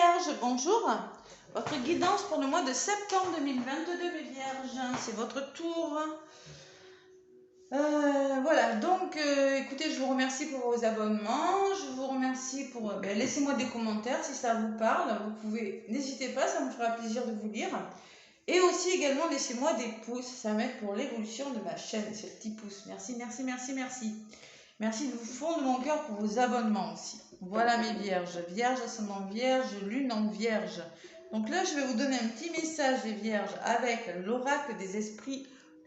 Vierges, bonjour. Votre guidance pour le mois de septembre 2022, mes Vierges, c'est votre tour. Voilà, donc écoutez, je vous remercie pour vos abonnements, je vous remercie pour... laissez-moi des commentaires si ça vous parle, vous pouvez, n'hésitez pas, ça me fera plaisir de vous lire. Et aussi également, laissez-moi des pouces, ça m'aide pour l'évolution de ma chaîne, ces petits pouces. Merci, merci, merci, merci. Merci du fond de mon cœur pour vos abonnements aussi. Voilà mes vierges. Vierge, ascendant vierge, lune en vierge. Donc là, je vais vous donner un petit message des vierges avec l'oracle des esprits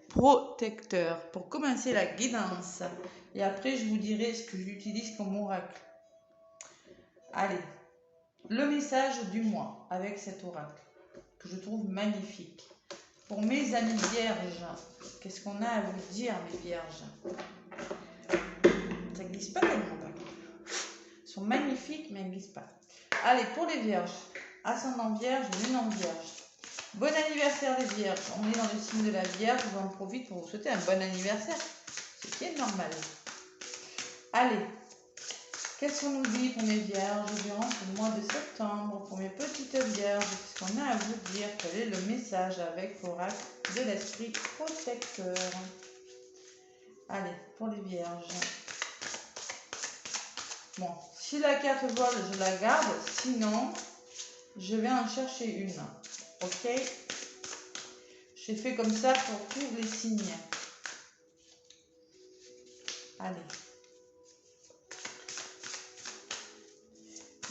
protecteurs pour commencer la guidance. Et après, je vous dirai ce que j'utilise comme oracle. Allez, le message du mois avec cet oracle que je trouve magnifique. Pour mes amis vierges, qu'est-ce qu'on a à vous dire, mes vierges? Ça ne glisse pas tellement, par contre. Ils sont magnifiques, mais ils ne glissent pas. Allez, pour les vierges, ascendant vierge, lune en vierge. Bon anniversaire les vierges. On est dans le signe de la vierge. Je vous en profite pour vous souhaiter un bon anniversaire. Ce qui est normal. Allez, qu'est-ce qu'on nous dit pour mes vierges durant ce mois de septembre? Pour mes petites vierges, qu'est-ce qu'on a à vous dire? Quel est le message avec l'oracle de l'esprit protecteur? Allez, pour les vierges. Bon, si la carte vole, je la garde. Sinon, je vais en chercher une. Ok? J'ai fait comme ça pour tous les signes. Allez.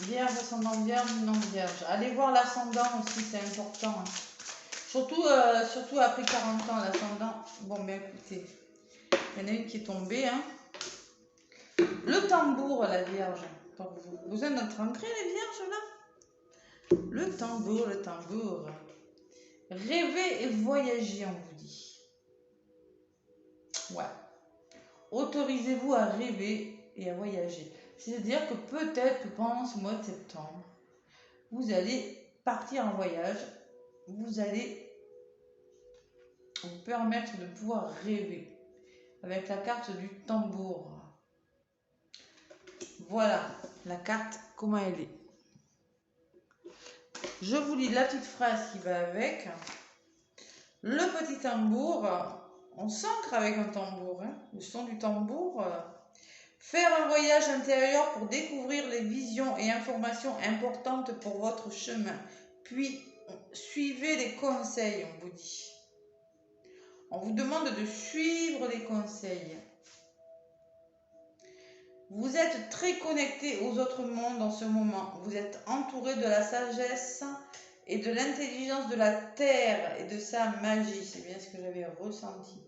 Vierge, ascendant vierge, non vierge. Allez voir l'ascendant aussi, c'est important. Surtout après 40 ans, l'ascendant. Bon, ben écoutez, il y en a une qui est tombée. Hein. Le tambour, la vierge, pour vous. Vous êtes notre entrée, les vierges, là? Le tambour, le tambour. Rêver et voyager, on vous dit. Ouais. Autorisez-vous à rêver et à voyager. C'est-à-dire que peut-être que pendant ce mois de septembre, vous allez partir en voyage, vous allez vous permettre de pouvoir rêver avec la carte du tambour. Voilà la carte, comment elle est. Je vous lis la petite phrase qui va avec. Le petit tambour, on s'ancre avec un tambour, hein, le son du tambour. Faire un voyage intérieur pour découvrir les visions et informations importantes pour votre chemin. Puis, suivez les conseils, on vous dit. On vous demande de suivre les conseils. Vous êtes très connecté aux autres mondes en ce moment. Vous êtes entouré de la sagesse et de l'intelligence de la terre et de sa magie. C'est bien ce que j'avais ressenti.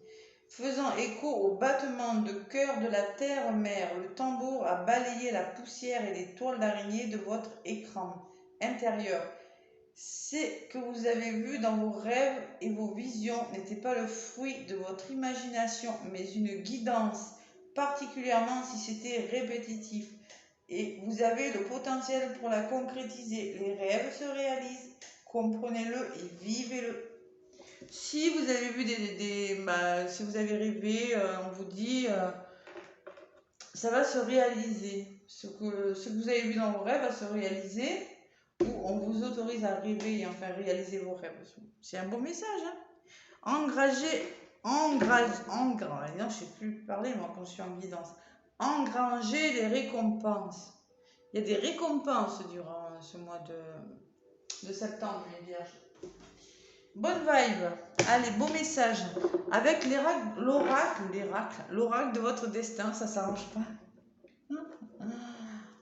Faisant écho au battement de cœur de la terre-mère, le tambour a balayé la poussière et les toiles d'araignée de votre écran intérieur. C'est que vous avez vu dans vos rêves et vos visions n'était pas le fruit de votre imagination, mais une guidance, particulièrement si c'était répétitif. Et vous avez le potentiel pour la concrétiser. Les rêves se réalisent, comprenez-le et vivez-le. Si vous avez vu si vous avez rêvé, on vous dit, ça va se réaliser. Ce que vous avez vu dans vos rêves va se réaliser, ou on vous autorise à rêver et enfin réaliser vos rêves. C'est un beau message. Hein. Non, je ne sais plus parler moi quand je suis en guidance. Engranger les récompenses. Il y a des récompenses durant ce mois de septembre, mes vierges. Bonne vibe. Allez, beau message. Avec l'oracle de votre destin, ça s'arrange pas.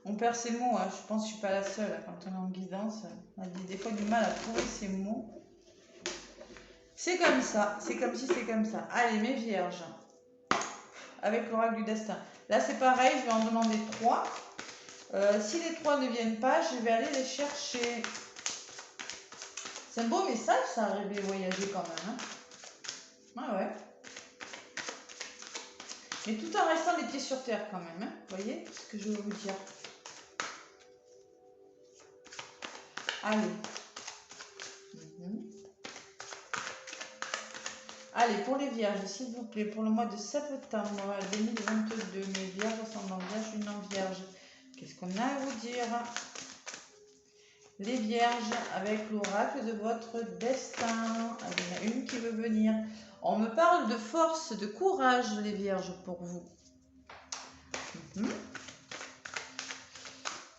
On perd ses mots, hein. Je pense que je suis pas la seule. Quand on est en guidance, on a des fois du mal à trouver ses mots. C'est comme ça, c'est comme si c'est comme ça. Allez, mes vierges. Avec l'oracle du destin. Là, c'est pareil, je vais en demander 3. Si les 3 ne viennent pas, je vais aller les chercher. C'est un beau message, ça, rêver et voyager quand même. Hein. Ah ouais. Mais tout en restant les pieds sur terre quand même. Hein. Vous voyez ce que je veux vous dire. Allez. Allez, pour les vierges, s'il vous plaît, pour le mois de septembre 2022, mes vierges ascendant vierge, une non vierge. Qu'est-ce qu'on a à vous dire? Les vierges, avec l'oracle de votre destin. Il y en a une qui veut venir. On me parle de force, de courage, les vierges, pour vous.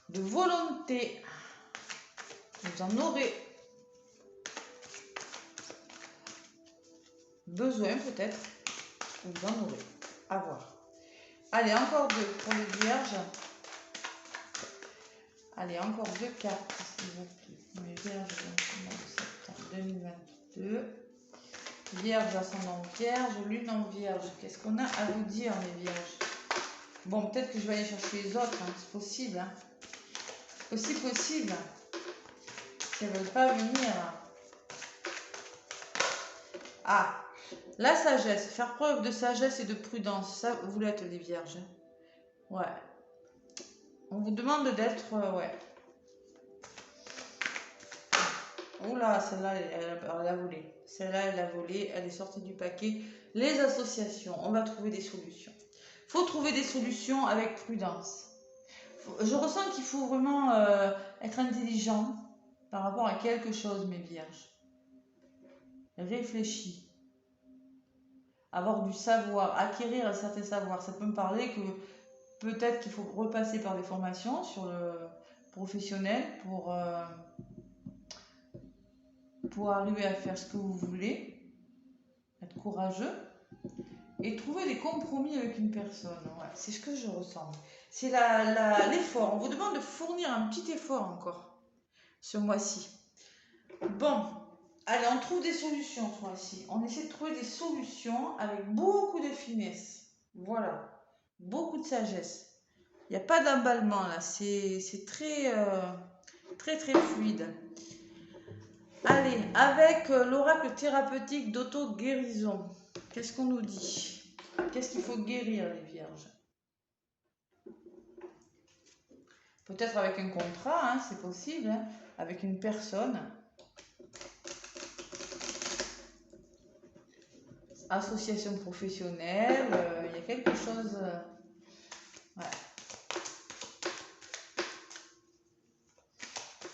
De volonté. Vous en aurez besoin, peut-être. Vous en aurez. À voir. Allez, encore deux pour les vierges. Allez, encore deux cartes, s'il vous plaît. Les vierges, septembre 2022. Vierge, ascendant vierge, lune en vierge. Qu'est-ce qu'on a à vous dire, les vierges? Bon, peut-être que je vais aller chercher les autres, hein. C'est possible. Hein. Aussi possible. Si elles ne veulent pas venir. Ah, la sagesse. Faire preuve de sagesse et de prudence. Ça, vous l'êtes, les vierges. Ouais. On vous demande d'être... ouais. Oula, celle-là, elle a volé. Celle-là, elle a volé. Elle est sortie du paquet. Les associations, on va trouver des solutions. Il faut trouver des solutions avec prudence. Je ressens qu'il faut vraiment être intelligent par rapport à quelque chose, mes vierges. Réfléchis. Avoir du savoir, acquérir un certain savoir. Ça peut me parler que peut-être qu'il faut repasser par des formations sur le professionnel pour arriver à faire ce que vous voulez, être courageux et trouver des compromis avec une personne. Ouais, c'est ce que je ressens. C'est l'effort. On vous demande de fournir un petit effort encore ce mois-ci. Bon, allez, on trouve des solutions ce mois-ci. On essaie de trouver des solutions avec beaucoup de finesse. Voilà, beaucoup de sagesse. Il n'y a pas d'emballement là, c'est très, très fluide. Allez, avec l'oracle thérapeutique d'auto-guérison, qu'est-ce qu'on nous dit? Qu'est-ce qu'il faut guérir, les vierges? Peut-être avec un contrat, hein, c'est possible, hein, avec une personne. Association professionnelle, il y a quelque chose... ouais.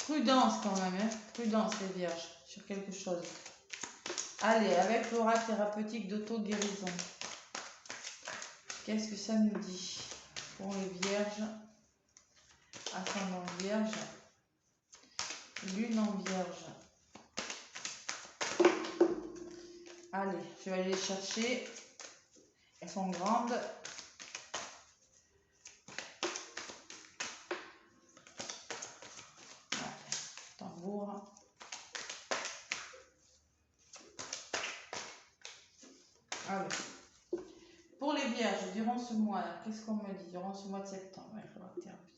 Prudence quand même, hein, prudence les vierges, sur quelque chose. Allez, avec l'oracle thérapeutique d'auto-guérison. Qu'est-ce que ça nous dit pour les vierges? Ascendant vierge, lune en vierge. Allez, je vais aller les chercher. Elles sont grandes. Ouais, tambour. Allez. Pour les vierges, durant ce mois-là, qu'est-ce qu'on me dit? Durant ce mois de septembre, il faudra thérapeutique.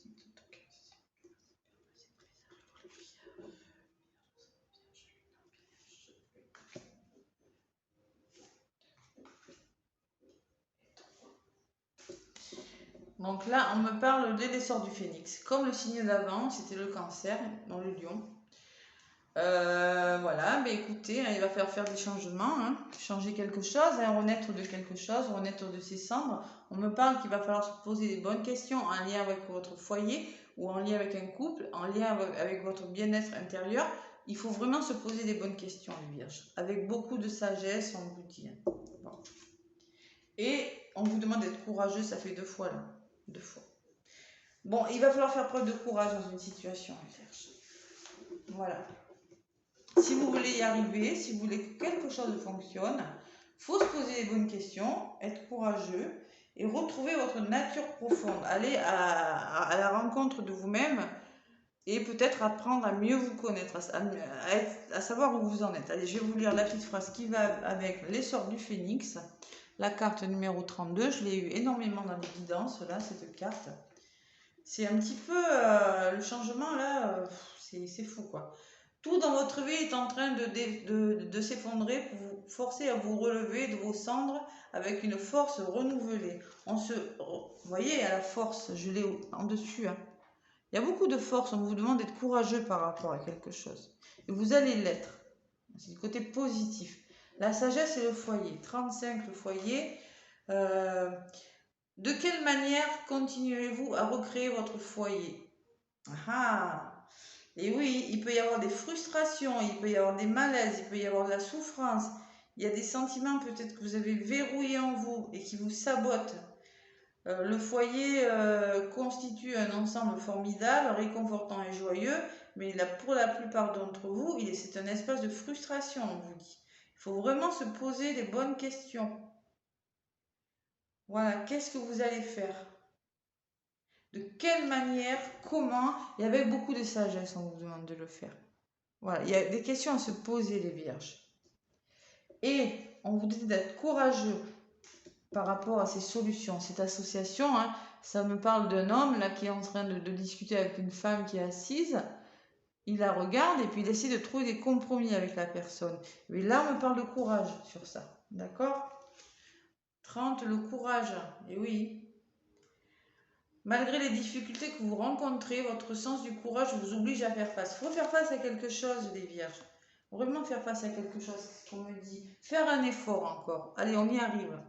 Donc là, on me parle de l'essor du phénix. Comme le signe d'avant, c'était le cancer dans le lion. Voilà, mais écoutez, hein, il va falloir faire des changements, hein, changer quelque chose, hein, renaître de quelque chose, renaître de ses cendres. On me parle qu'il va falloir se poser des bonnes questions en lien avec votre foyer ou en lien avec un couple, en lien avec votre bien-être intérieur. Il faut vraiment se poser des bonnes questions, les vierges, avec beaucoup de sagesse, on vous dit. Hein. Bon. Et on vous demande d'être courageux, ça fait 2 fois là. 2 fois. Bon, il va falloir faire preuve de courage dans une situation, les vierges. Voilà. Si vous voulez y arriver, si vous voulez que quelque chose fonctionne, il faut se poser les bonnes questions, être courageux et retrouver votre nature profonde. Aller à la rencontre de vous-même et peut-être apprendre à mieux vous connaître, à savoir où vous en êtes. Allez, je vais vous lire la petite phrase qui va avec l'essor du phénix, la carte numéro 32. Je l'ai eu énormément dans les guidances, là, cette carte. C'est un petit peu le changement, là, c'est fou, quoi. Tout dans votre vie est en train de s'effondrer pour vous forcer à vous relever de vos cendres avec une force renouvelée. Vous voyez, à la force, je l'ai en dessus. Hein. Il y a beaucoup de force, on vous demande d'être courageux par rapport à quelque chose. Et vous allez l'être. C'est le côté positif. La sagesse et le foyer. 35, le foyer. De quelle manière continuez-vous à recréer votre foyer? Ah, Et oui, il peut y avoir des frustrations, il peut y avoir des malaises, il peut y avoir de la souffrance. Il y a des sentiments peut-être que vous avez verrouillés en vous et qui vous sabotent. Le foyer constitue un ensemble formidable, réconfortant et joyeux, mais là, pour la plupart d'entre vous, c'est un espace de frustration, on vous dit. Il faut vraiment se poser les bonnes questions. Voilà, qu'est-ce que vous allez faire? De quelle manière, comment, et avec beaucoup de sagesse, on vous demande de le faire. Voilà, il y a des questions à se poser, les vierges. Et on vous dit d'être courageux par rapport à ces solutions. Cette association, hein, ça me parle d'un homme là qui est en train de discuter avec une femme qui est assise. Il la regarde et puis il essaie de trouver des compromis avec la personne. Mais là, on me parle de courage sur ça. D'accord? 30, le courage. Et oui. Malgré les difficultés que vous rencontrez, votre sens du courage vous oblige à faire face. Il faut faire face à quelque chose, les vierges. Vraiment faire face à quelque chose, c'est ce qu'on me dit. Faire un effort encore. Allez, on y arrive.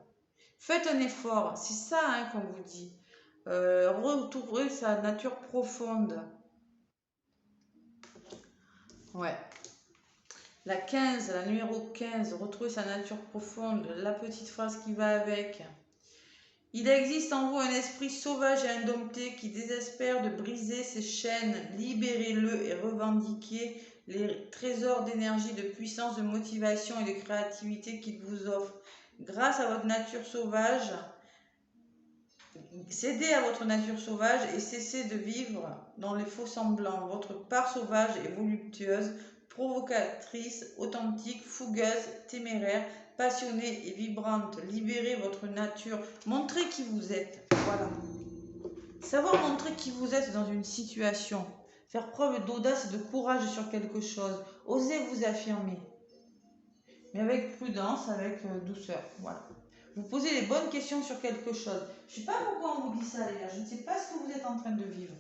Faites un effort. C'est ça hein, qu'on vous dit. Retrouver sa nature profonde. Ouais. La 15, la numéro 15, retrouver sa nature profonde. La petite phrase qui va avec. Il existe en vous un esprit sauvage et indompté qui désespère de briser ses chaînes. Libérez-le et revendiquez les trésors d'énergie, de puissance, de motivation et de créativité qu'il vous offre. Grâce à votre nature sauvage, cédez à votre nature sauvage et cessez de vivre dans les faux semblants. Votre part sauvage est voluptueuse, provocatrice, authentique, fougueuse, téméraire, passionnée et vibrante. Libérez votre nature. Montrez qui vous êtes. Voilà. Savoir montrer qui vous êtes dans une situation. Faire preuve d'audace et de courage sur quelque chose. Osez vous affirmer. Mais avec prudence, avec douceur. Voilà. Vous posez les bonnes questions sur quelque chose. Je ne sais pas pourquoi on vous dit ça, les gars. Je ne sais pas ce que vous êtes en train de vivre.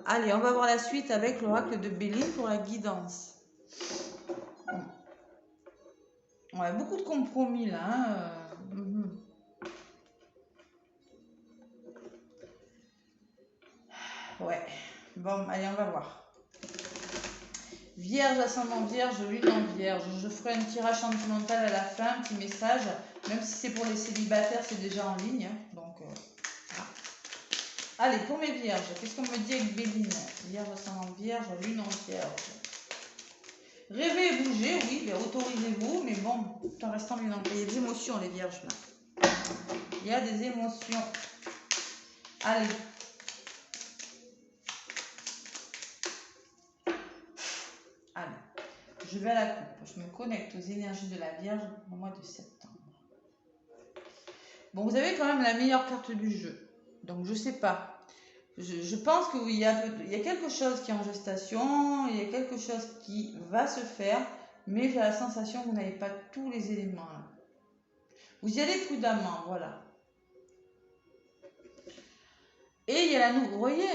Allez, on va voir la suite avec l'oracle de Béline pour la guidance. Ouais, beaucoup de compromis là. Hein. Ouais. Bon, allez, on va voir. Vierge, ascendant vierge, lune en vierge. Je ferai un tirage sentimental à la fin, un petit message. Même si c'est pour les célibataires, c'est déjà en ligne. Hein. Donc, voilà. Allez, pour mes vierges, qu'est-ce qu'on me dit avec Béline? Vierge, ascendant vierge, lune en vierge. Rêver et bouger, oui, mais autorisez-vous, mais bon, tout en restant lune en vierge. Il y a des émotions, les vierges, là. Il y a des émotions. Allez. Allez. Je vais à la coupe. Je me connecte aux énergies de la Vierge au mois de septembre. Bon, vous avez quand même la meilleure carte du jeu. Donc, je sais pas. Je pense qu'il y a quelque chose qui est en gestation, il y a quelque chose qui va se faire, mais j'ai la sensation que vous n'avez pas tous les éléments là. Vous y allez prudemment, voilà. Et il y a la nouvelle, vous voyez,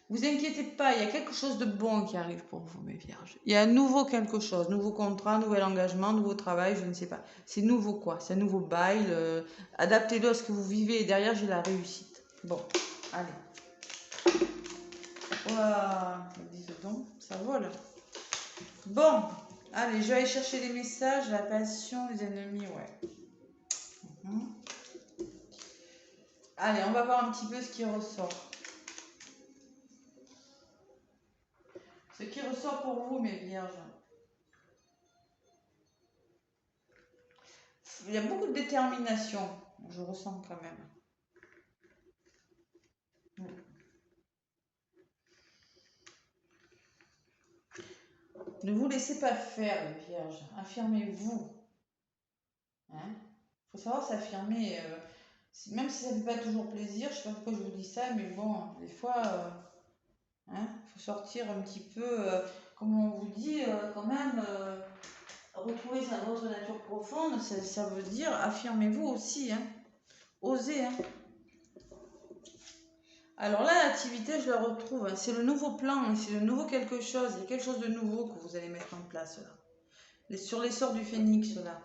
vous inquiétez pas, il y a quelque chose de bon qui arrive pour vous, mes vierges. Il y a un nouveau quelque chose, nouveau contrat, nouvel engagement, nouveau travail, je ne sais pas. C'est nouveau quoi, c'est un nouveau bail. Adaptez-le à ce que vous vivez et derrière, j'ai la réussite. Bon, allez. Ouah, dis donc, ça vole. Bon, allez, je vais aller chercher les messages, la passion, les ennemis, ouais. Allez, on va voir un petit peu ce qui ressort. Ce qui ressort pour vous, mes vierges. Il y a beaucoup de détermination, je ressens quand même. Ne vous laissez pas faire, les vierges. Affirmez-vous. Hein? Faut savoir s'affirmer. Même si ça ne fait pas toujours plaisir, je ne sais pas pourquoi je vous dis ça, mais bon, des fois, hein, faut sortir un petit peu, comme on vous dit, quand même, retrouver votre nature profonde, ça veut dire affirmez-vous aussi. Hein? Osez. Hein? Alors là, l'activité, je la retrouve. Hein. C'est le nouveau plan, c'est le nouveau quelque chose. Il y a quelque chose de nouveau que vous allez mettre en place là. Sur l'essor du phénix là.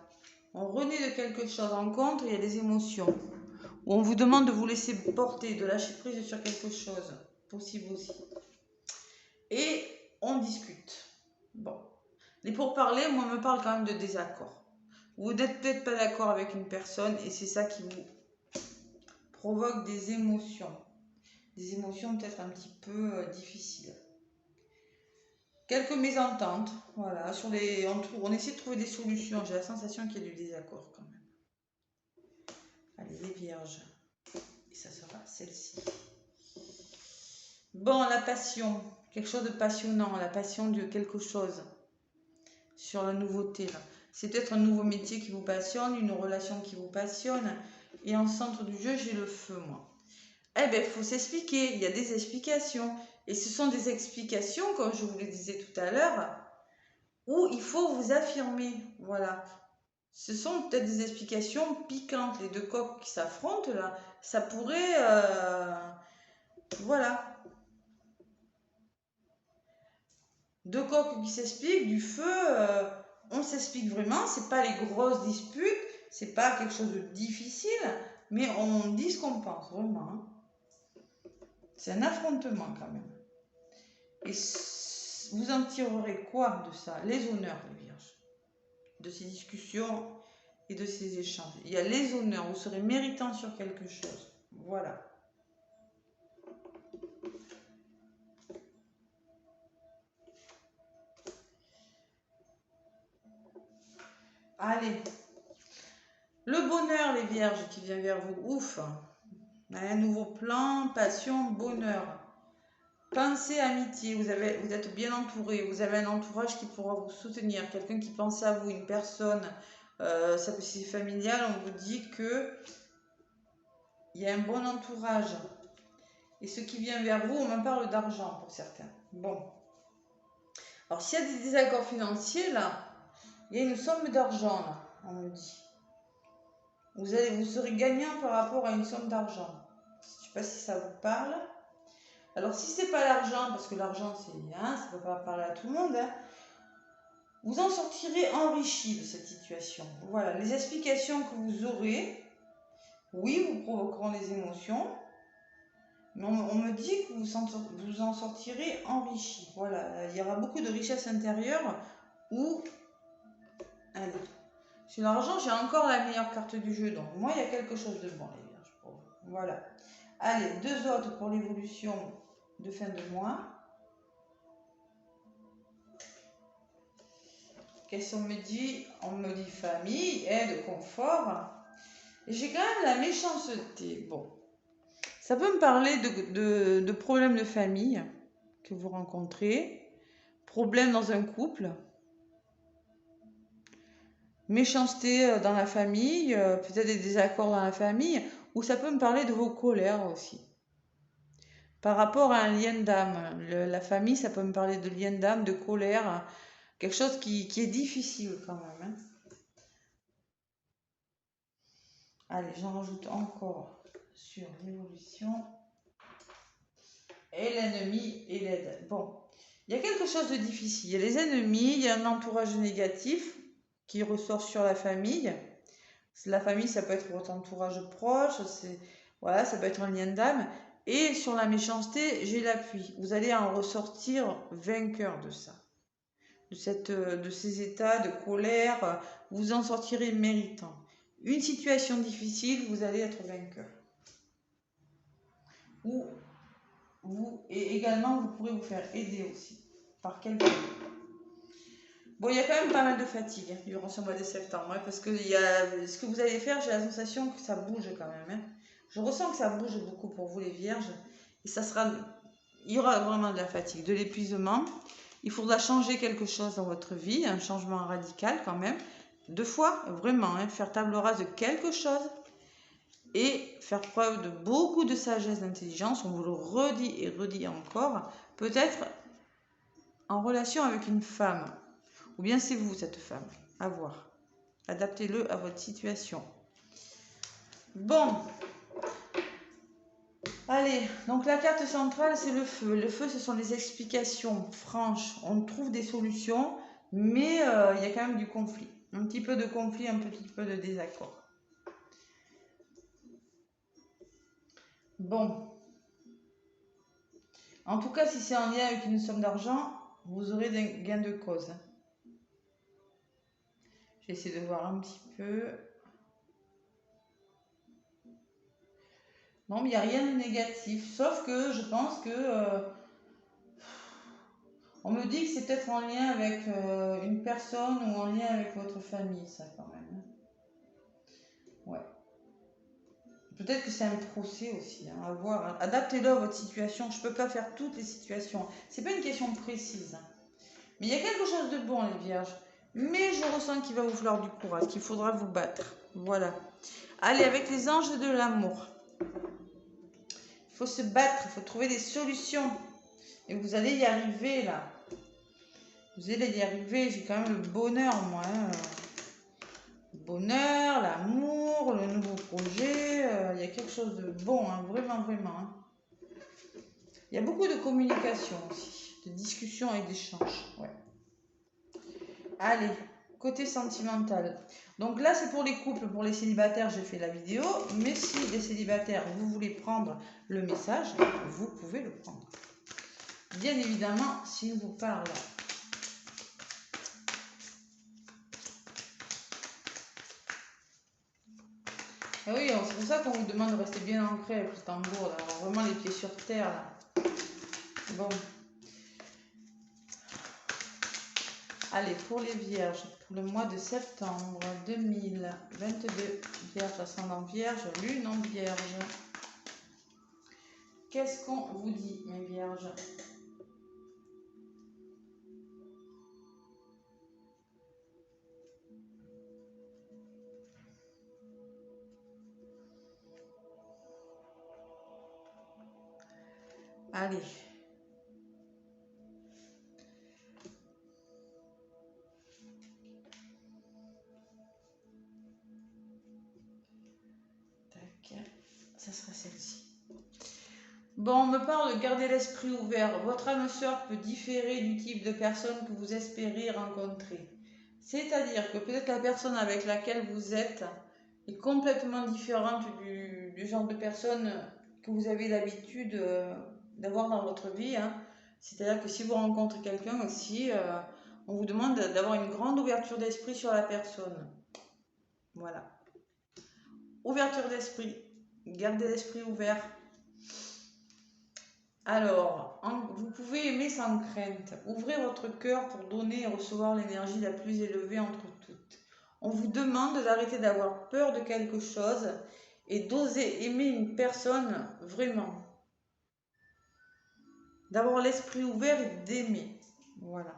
On renaît de quelque chose. En contre, il y a des émotions. Où on vous demande de vous laisser porter, de lâcher prise sur quelque chose. Possible aussi. Et on discute. Bon. Les pourparlers, moi, me parle quand même de désaccord. Vous n'êtes peut-être pas d'accord avec une personne et c'est ça qui vous provoque des émotions. Des émotions peut-être un petit peu difficiles. Quelques mésententes, voilà. On essaie de trouver des solutions. J'ai la sensation qu'il y a du désaccord quand même. Allez, les vierges. Et ça sera celle-ci. Bon, la passion. Quelque chose de passionnant. La passion de quelque chose. Sur la nouveauté, là. C'est peut-être un nouveau métier qui vous passionne, une relation qui vous passionne. Et en centre du jeu, j'ai le feu, moi. Eh bien, il faut s'expliquer. Il y a des explications. Et ce sont des explications, comme je vous le disais tout à l'heure, où il faut vous affirmer. Voilà. Ce sont peut-être des explications piquantes. Les deux coqs qui s'affrontent, là, ça pourrait... voilà. Deux coqs qui s'expliquent, du feu, on s'explique vraiment. C'est pas les grosses disputes, c'est pas quelque chose de difficile, mais on dit ce qu'on pense, vraiment. Hein. C'est un affrontement quand même. Et vous en tirerez quoi de ça? Les honneurs, les vierges. De ces discussions et de ces échanges. Il y a les honneurs, vous serez méritant sur quelque chose. Voilà. Allez. Le bonheur, les vierges, qui vient vers vous. Ouf. Un nouveau plan, passion, bonheur. Pensée, amitié, vous êtes bien entouré, vous avez un entourage qui pourra vous soutenir, quelqu'un qui pense à vous, une personne, ça peut c'est familial, on vous dit que il y a un bon entourage. Et ce qui vient vers vous, on me parle d'argent pour certains. Bon. Alors s'il y a des désaccords financiers, là, il y a une somme d'argent, là, on me dit. Vous serez gagnant par rapport à une somme d'argent. Je ne sais pas si ça vous parle. Alors, si c'est pas l'argent, parce que l'argent, ça ne peut pas parler à tout le monde, hein, vous en sortirez enrichi de cette situation. Voilà, les explications que vous aurez, oui, vous provoqueront des émotions, mais on me dit que vous en sortirez enrichi. Voilà, il y aura beaucoup de richesse intérieure où... Allez, sur l'argent, j'ai encore la meilleure carte du jeu, donc moi, il y a quelque chose de bon, les vierges. Voilà. Allez, deux autres pour l'évolution de fin de mois. Qu'est-ce qu'on me dit? On me dit famille, aide, confort. Et j'ai quand même la méchanceté. Bon, ça peut me parler de problèmes de famille que vous rencontrez, problèmes dans un couple, méchanceté dans la famille, peut-être des désaccords dans la famille, ou ça peut me parler de vos colères aussi. Par rapport à un lien d'âme, la famille, ça peut me parler de lien d'âme, de colère, quelque chose qui est difficile quand même. Hein. Allez, j'en rajoute encore sur l'évolution. Et l'ennemi et l'aide. Bon, il y a quelque chose de difficile. Il y a les ennemis, il y a un entourage négatif qui ressort sur la famille. La famille, ça peut être votre entourage proche, voilà, ça peut être un lien d'âme. Et sur la méchanceté, j'ai l'appui. Vous allez en ressortir vainqueur de ça. De ces états de colère, vous en sortirez méritant. Une situation difficile, vous allez être vainqueur. Et également, vous pourrez vous faire aider aussi par quelqu'un. Bon, il y a quand même pas mal de fatigue durant ce mois de septembre, hein, parce que ce que vous allez faire, j'ai la sensation que ça bouge quand même. Hein. Je ressens que ça bouge beaucoup pour vous les vierges, et il y aura vraiment de la fatigue, de l'épuisement. Il faudra changer quelque chose dans votre vie, un changement radical quand même. 2 fois, vraiment, hein, faire table rase de quelque chose et faire preuve de beaucoup de sagesse, d'intelligence. On vous le redit et redit encore. Peut-être en relation avec une femme. Ou bien c'est vous, cette femme. À voir. Adaptez-le à votre situation. Bon. Allez, donc la carte centrale, c'est le feu. Le feu, ce sont les explications franches. On trouve des solutions, mais il y a quand même du conflit. Un petit peu de conflit, un petit peu de désaccord. Bon. En tout cas, si c'est en lien avec une somme d'argent, vous aurez des gains de cause. J'essaie de voir un petit peu. Non, mais il n'y a rien de négatif. Sauf que je pense que... on me dit que c'est peut-être en lien avec une personne ou en lien avec votre famille, ça quand même. Ouais. Peut-être que c'est un procès aussi, hein, à voir. Adaptez-le à votre situation. Je ne peux pas faire toutes les situations. C'est pas une question précise. Mais il y a quelque chose de bon, les vierges. Mais je ressens qu'il va vous falloir du courage, qu'il faudra vous battre. Voilà. Allez, avec les anges de l'amour. Il faut se battre, il faut trouver des solutions. Et vous allez y arriver, là. Vous allez y arriver. J'ai quand même le bonheur, moi. Hein. Le bonheur, l'amour, le nouveau projet. Il y a quelque chose de bon, hein, vraiment, vraiment. Hein. Il y a beaucoup de communication aussi, de discussion et d'échange. Ouais. Allez, côté sentimental. Donc là, c'est pour les couples, pour les célibataires, j'ai fait la vidéo. Mais si les célibataires, vous voulez prendre le message, vous pouvez le prendre. Bien évidemment, s'il vous parle. Et oui, c'est pour ça qu'on vous demande de rester bien ancré avec le tambour, d'avoir vraiment les pieds sur terre. Là. Bon. Allez, pour les vierges, pour le mois de septembre 2022, vierge ascendant vierge, lune en vierge. Qu'est-ce qu'on vous dit, mes vierges? Allez. Tac. Ça sera celle-ci. Bon, on me parle de garder l'esprit ouvert. Votre âme sœur peut différer du type de personne que vous espérez rencontrer. C'est-à-dire que peut-être la personne avec laquelle vous êtes est complètement différente du genre de personne que vous avez l'habitude d'avoir dans votre vie. Hein. C'est-à-dire que si vous rencontrez quelqu'un aussi, on vous demande d'avoir une grande ouverture d'esprit sur la personne. Voilà. Ouverture d'esprit. Gardez l'esprit ouvert. Alors, vous pouvez aimer sans crainte. Ouvrez votre cœur pour donner et recevoir l'énergie la plus élevée entre toutes. On vous demande d'arrêter d'avoir peur de quelque chose et d'oser aimer une personne vraiment. D'avoir l'esprit ouvert et d'aimer. Voilà.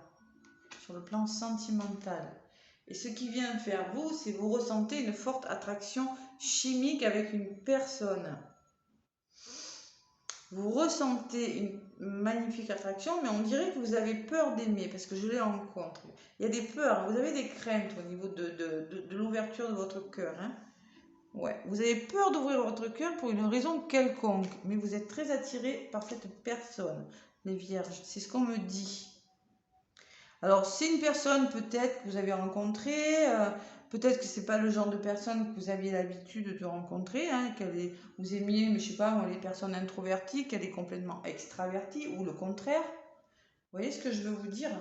Sur le plan sentimental. Et ce qui vient faire vous, c'est vous ressentez une forte attraction chimique avec une personne. Vous ressentez une magnifique attraction, mais on dirait que vous avez peur d'aimer, parce que je les rencontre. Il y a des peurs, vous avez des craintes au niveau de l'ouverture de votre cœur. Hein. Ouais. Vous avez peur d'ouvrir votre cœur pour une raison quelconque, mais vous êtes très attiré par cette personne, les vierges. C'est ce qu'on me dit. Alors, c'est une personne peut-être que vous avez rencontrée, peut-être que c'est pas le genre de personne que vous aviez l'habitude de rencontrer, hein, vous aimiez, mais je sais pas, les personnes introverties, qu'elle est complètement extravertie, ou le contraire. Vous voyez ce que je veux vous dire?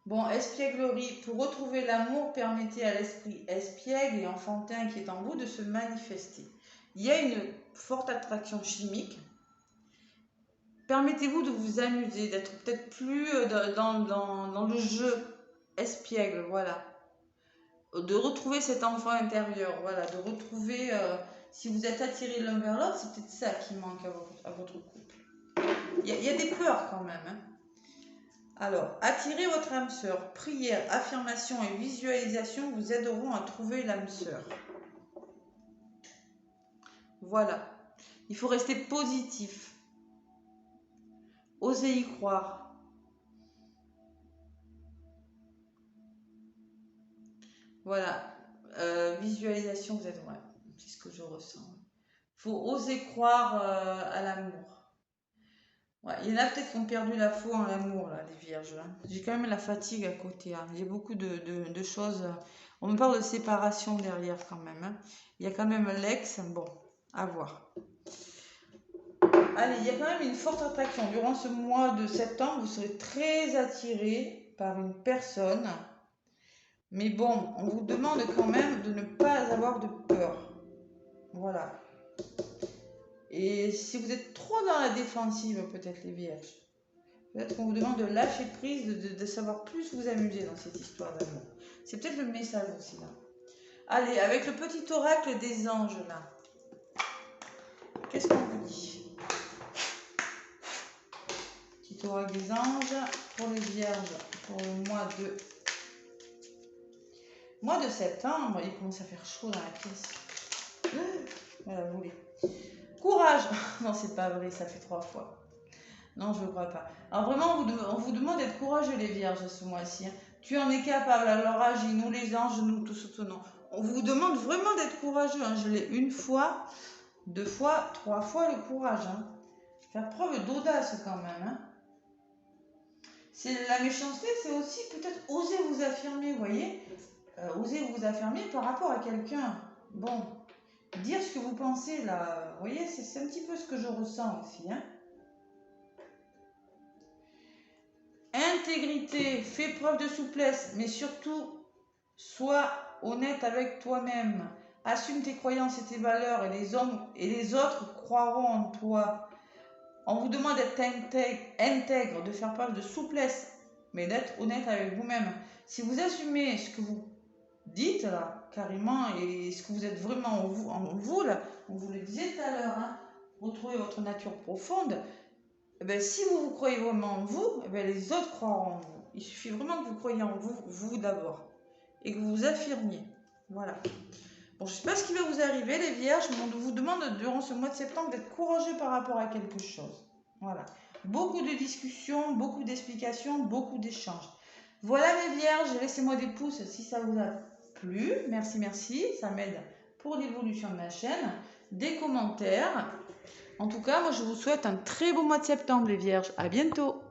Bon, espièglerie, pour retrouver l'amour, permettez à l'esprit espiègle et enfantin qui est en vous de se manifester. Il y a une forte attraction chimique. Permettez-vous de vous amuser, d'être peut-être plus dans le jeu espiègle, voilà. De retrouver cet enfant intérieur, voilà. De retrouver, si vous êtes attirés l'un vers l'autre, c'est peut-être ça qui manque à votre couple. Il y a des peurs quand même. Hein. Alors, attirez votre âme sœur. Prière, affirmation et visualisation vous aideront à trouver l'âme sœur. Voilà. Il faut rester positif. Osez y croire. Voilà. Visualisation, vous êtes... Ouais, c'est ce que je ressens. Il faut oser croire à l'amour. Ouais, il y en a peut-être qui ont perdu la foi en l'amour, là, les vierges. Hein. J'ai quand même la fatigue à côté. Hein. J'ai beaucoup de choses. On me parle de séparation derrière quand même. Hein. Il y a quand même l'ex. Bon, à voir. Allez, il y a quand même une forte attraction. Durant ce mois de septembre, vous serez très attiré par une personne. Mais bon, on vous demande quand même de ne pas avoir de peur. Voilà. Et si vous êtes trop dans la défensive, peut-être les vierges, peut-être qu'on vous demande de lâcher prise, de savoir plus vous amuser dans cette histoire d'amour. C'est peut-être le message aussi là. Allez, avec le petit oracle des anges là. Qu'est-ce qu'on vous dit? Petit oracle des anges pour les vierges pour le mois de septembre. Il commence à faire chaud dans la pièce. Voilà, vous voulez. Courage. Non, c'est pas vrai, ça fait 3 fois. Non, je ne crois pas. Alors vraiment, on vous demande d'être courageux les vierges ce mois-ci. Hein. Tu en es capable, alors agis, nous les anges, nous tous soutenons. On vous demande vraiment d'être courageux. Hein. Je l'ai 1 fois, 2 fois, 3 fois le courage. Hein. Faire preuve d'audace quand même. Hein. C'est la méchanceté, c'est aussi peut-être oser vous affirmer, vous voyez. Oser vous affirmer par rapport à quelqu'un. Bon, dire ce que vous pensez là, vous voyez, c'est un petit peu ce que je ressens aussi. Hein. Intégrité, fais preuve de souplesse, mais surtout, sois honnête avec toi-même. Assume tes croyances et tes valeurs et les hommes et les autres croiront en toi. On vous demande d'être intègre, de faire preuve de souplesse, mais d'être honnête avec vous-même. Si vous assumez ce que vous dites là, carrément, et ce que vous êtes vraiment en vous là, on vous le disait tout à l'heure, hein, retrouvez votre nature profonde. Eh bien, si vous croyez vraiment en vous, eh bien, les autres croiront en vous. Il suffit vraiment que vous croyiez en vous, vous d'abord, et que vous vous affirmiez. Voilà. Bon, je ne sais pas ce qui va vous arriver, les vierges, mais on vous demande durant ce mois de septembre d'être courageux par rapport à quelque chose. Voilà. Beaucoup de discussions, beaucoup d'explications, beaucoup d'échanges. Voilà mes vierges, laissez-moi des pouces si ça vous a plu. Merci, merci, ça m'aide pour l'évolution de ma chaîne. Des commentaires. En tout cas, moi je vous souhaite un très beau mois de septembre les vierges. À bientôt.